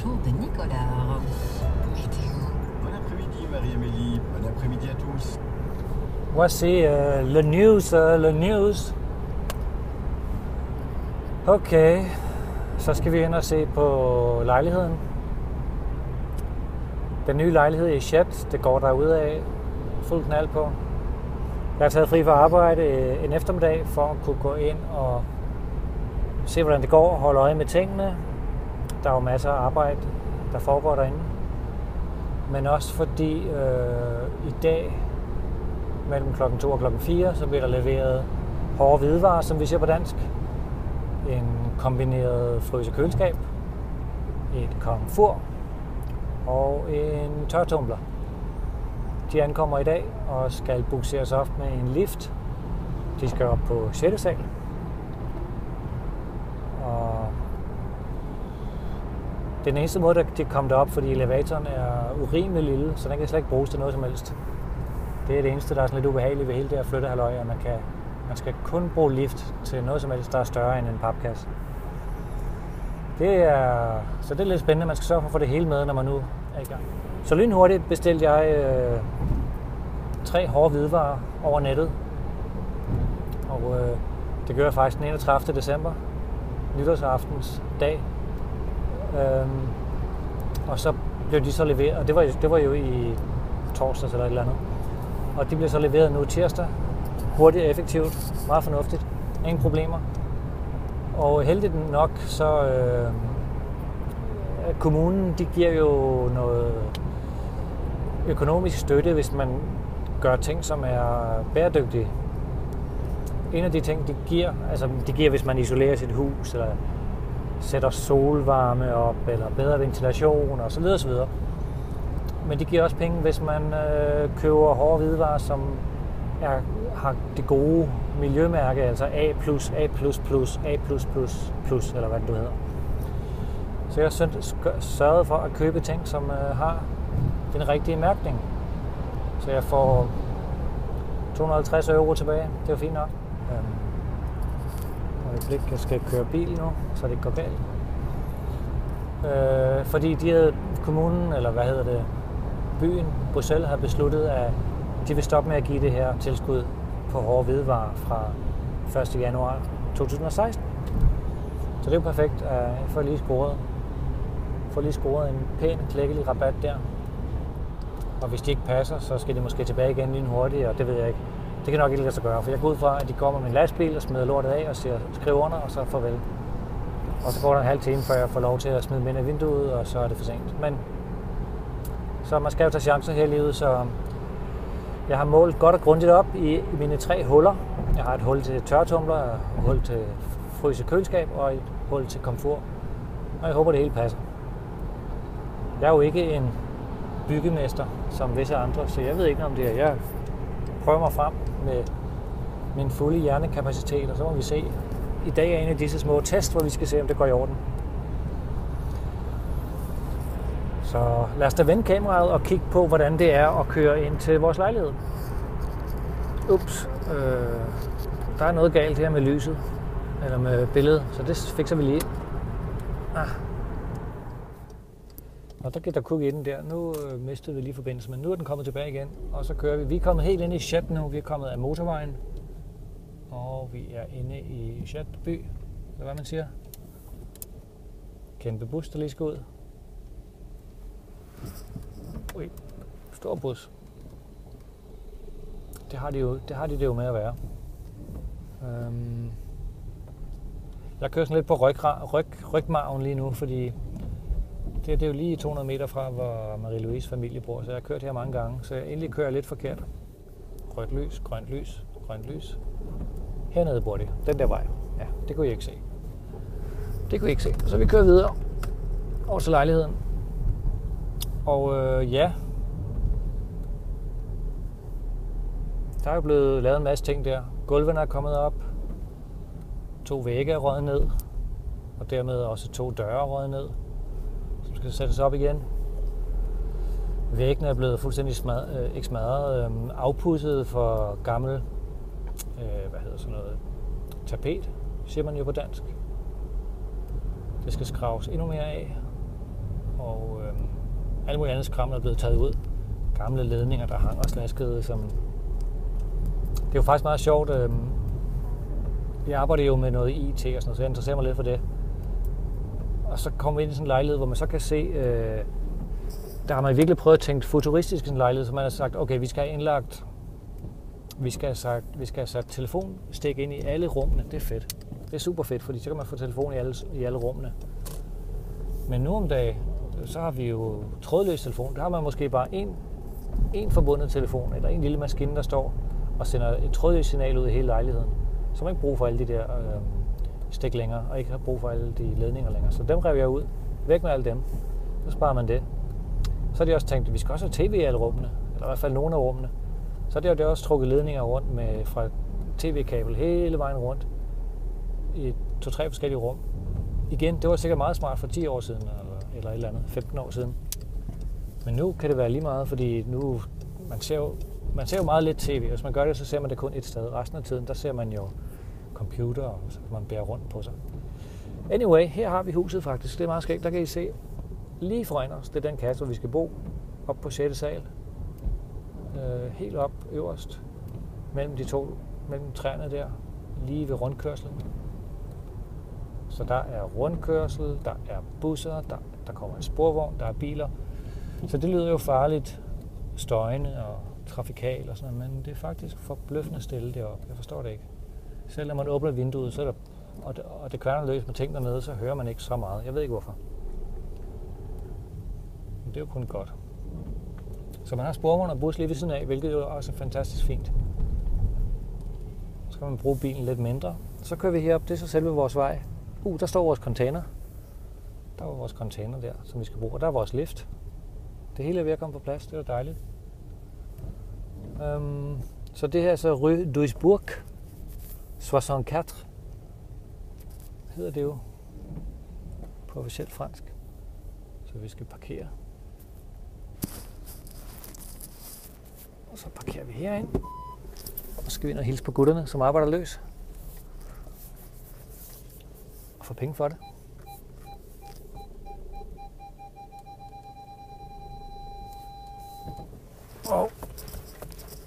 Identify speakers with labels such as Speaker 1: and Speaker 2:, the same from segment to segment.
Speaker 1: autour de Nicolas. Météo.
Speaker 2: Bon après-midi Marie-Amélie, bon après-midi à tous.
Speaker 3: Voici le news. Okay, så skal vi ind og se på lejligheden. Den nye lejlighed i Chet, det går derudad fuld knald på. Jeg har taget fri fra arbejde en eftermiddag for at kunne gå ind og se, hvordan det går, holde øje med tingene. Der er jo masser af arbejde, der foregår derinde. Men også fordi i dag mellem klokken 2 og klokken 4, så bliver der leveret hårde hvidevarer, som vi siger på dansk. En kombineret fryse-køleskab, et komfur og en tørretumbler. De ankommer i dag og skal bukseres op med en lift. De skal op på 6. sal. Og det er den eneste måde, de kommer derop, fordi elevatoren er urimelig lille, så den kan slet ikke bruges til noget som helst. Det er det eneste, der er sådan lidt ubehageligt ved hele det her flyttehalløj, at man skal kun bruge lift til noget som helst, der er større end en papkasse. Så det er lidt spændende, man skal sørge for at få det hele med, når man nu er i gang. Så lynhurtigt bestilte jeg 3 hårde hvidevarer over nettet. Og det gør jeg faktisk den 31. december, nytårsaftens dag. Og så blev de så leveret, og det var jo i torsdags eller et eller andet. Og de blev så leveret nu tirsdag. Hurtigt og effektivt. Meget fornuftigt. Ingen problemer. Og heldigt nok, så kommunen, de giver jo noget økonomisk støtte, hvis man gør ting, som er bæredygtige. En af de ting, de giver, hvis man isolerer sit hus, eller sætter solvarme op, eller bedre ventilation, og så videre, så videre. Men de giver også penge, hvis man køber hårde hvidevarer, som har det gode miljømærke, altså A+, eller hvad det hedder. Så jeg har sørget for at købe ting, som har den rigtige mærkning. Så jeg får 250 euro tilbage. Det er fint nok. Jeg skal køre bil nu, så det ikke går galt. Fordi kommunen, eller hvad hedder det, byen, Bruxelles, har besluttet, at de vil stoppe med at give det her tilskud på hårde hvidevarer fra 1. januar 2016. Så det er jo perfekt, at jeg får lige scoret en pæn, klækkelig rabat der. Og hvis de ikke passer, så skal de måske tilbage igen lige hurtigt, og det ved jeg ikke. Det kan nok ikke lade sig gøre, for jeg går ud fra, at de kommer med en lastbil og smider lortet af og skriver under, og så farvel. Og så går der en halv time, før jeg får lov til at smide ind i vinduet, og så er det for sent. Men så man skal jo tage chancer her i livet, så jeg har målt godt og grundigt op i mine 3 huller. Jeg har et hul til tørretumbler, et hul til fryse-køleskab og et hul til komfur. Og jeg håber, det hele passer. Jeg er jo ikke en byggemester som visse andre, så jeg ved ikke noget om det her. Jeg prøver mig frem med min fulde hjernekapacitet, og så må vi se. I dag er en af disse små test, hvor vi skal se, om det går i orden. Så lad os da vende kameraet og kigge på, hvordan det er at køre ind til vores lejlighed. Ups, der er noget galt her med lyset, eller med billedet, så det fikser vi lige. Og der kunne vi i den der. Nu mistede vi lige forbindelsen, men nu er den kommet tilbage igen. Og så kører vi. Vi er kommet helt ind i Chet nu. Vi er kommet af motorvejen. Og vi er inde i Chet by, eller hvad man siger. Kæmpe bus, der lige skal ud. Ui, stor bus. Det har de jo med at være. Jeg kører sådan lidt på rygmarven lige nu, fordi det er jo lige 200 meter fra, hvor Marie-Louise familie bor, så jeg har kørt her mange gange, så jeg egentlig kører lidt forkert. Rødt lys, grønt lys, grønt lys. Hernede bor de. Den der vej. Ja, det kunne I ikke se. Så vi kører videre over til lejligheden. Og ja, der er jo blevet lavet en masse ting der. Gulvene er kommet op. 2 vægge er røget ned. Og dermed også 2 døre er røget ned, som skal sættes op igen. Væggene er blevet fuldstændig afpudset for gammel, tapet, siger man jo på dansk. Det skal skraves endnu mere af. og alle mulige andet skram er blevet taget ud. Gamle ledninger, der hang og slaskede. Det er jo faktisk meget sjovt. Jeg arbejder jo med noget IT og sådan noget, så jeg interesserer mig lidt for det. Og så kommer vi ind i sådan en lejlighed, hvor man så kan se, der har man virkelig prøvet at tænke futuristisk i sådan en lejlighed, så man har sagt, okay, vi skal have indlagt, vi skal have sat telefonstik ind i alle rummene. Det er fedt. Det er super fedt, fordi så kan man få telefon i alle rummene. Men nu om dagen, så har vi jo trådløs telefon. Der har man måske bare en forbundet telefon, eller en lille maskine, der står og sender et trådløst signal ud i hele lejligheden. Så har man ikke brug for alle de der stik længere, og ikke har brug for alle de ledninger længere. Så dem rev jeg ud. Væk med alle dem. Så sparer man det. Så har de også tænkt, at vi skal også have tv i alle rummene, eller i hvert fald nogle af rummene. Så har de også trukket ledninger rundt fra tv-kabel hele vejen rundt i 2-3 forskellige rum. Igen, det var sikkert meget smart for 10 år siden, eller et eller andet, 15 år siden. Men nu kan det være lige meget, fordi nu, man ser jo meget lidt tv. Hvis man gør det, så ser man det kun et sted. Resten af tiden, der ser man jo computer, og så kan man bære rundt på sig. Anyway, her har vi huset faktisk. Det er meget skægt. Der kan I se lige foran os. Det er den kasse, hvor vi skal bo. Op på 6. sal. Helt op øverst. Mellem træerne der. Lige ved rundkørslen. Så der er rundkørsel, der er busser, der kommer en sporvogn, der er biler. Så det lyder jo farligt, støjende og trafikal og sådan noget, men det er faktisk forbløffende stille deroppe. Jeg forstår det ikke. Selv når man åbner vinduet, så er der, og det kværner løs med ting dernede, så hører man ikke så meget. Jeg ved ikke hvorfor. Men det er jo kun godt. Så man har sporvogn og bus lige ved siden af, hvilket jo også er fantastisk fint. Så kan man bruge bilen lidt mindre. Så kører vi herop, det er så selve vores vej. Der står vores container. Der var vores container der, som vi skal bruge. Og der er vores lift. Det hele er ved at komme på plads. Det er dejligt. Så det her er så Rue Duisburg 64. Hedder det jo på officielt fransk. Så vi skal parkere. Og så parkerer vi herind. Og så skal vi ind og hilse på gutterne, som arbejder løs. Og få penge for det.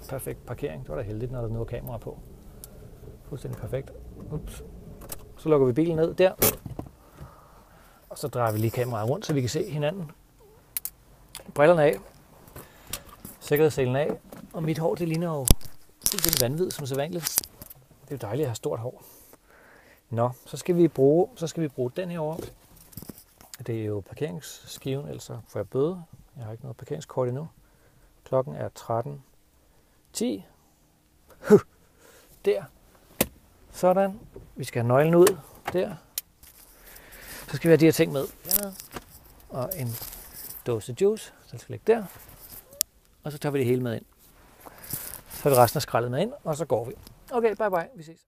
Speaker 3: Perfekt parkering. Det var da heldigt, når der nu er kamera på. Fuldstændig perfekt. Ups. Så lukker vi bilen ned der. Og så drejer vi lige kameraet rundt, så vi kan se hinanden. Brillerne af. Sikkerhedsselen af. Og mit hår, det ligner jo helt vanvid, som sædvanligt. Det er jo dejligt at have stort hår. Nå, så skal vi bruge den her over. Det er jo parkeringsskiven, ellers så får jeg bøde. Jeg har ikke noget parkeringskort endnu. Klokken er 13:10. Der. Sådan. Vi skal have nøglen ud. Der. Så skal vi have de her ting med. Og en dåse juice. Så skal vi lægge der. Og så tager vi det hele med ind. Så er vi resten af skraldet med ind, og så går vi. Okay, bye bye. Vi ses.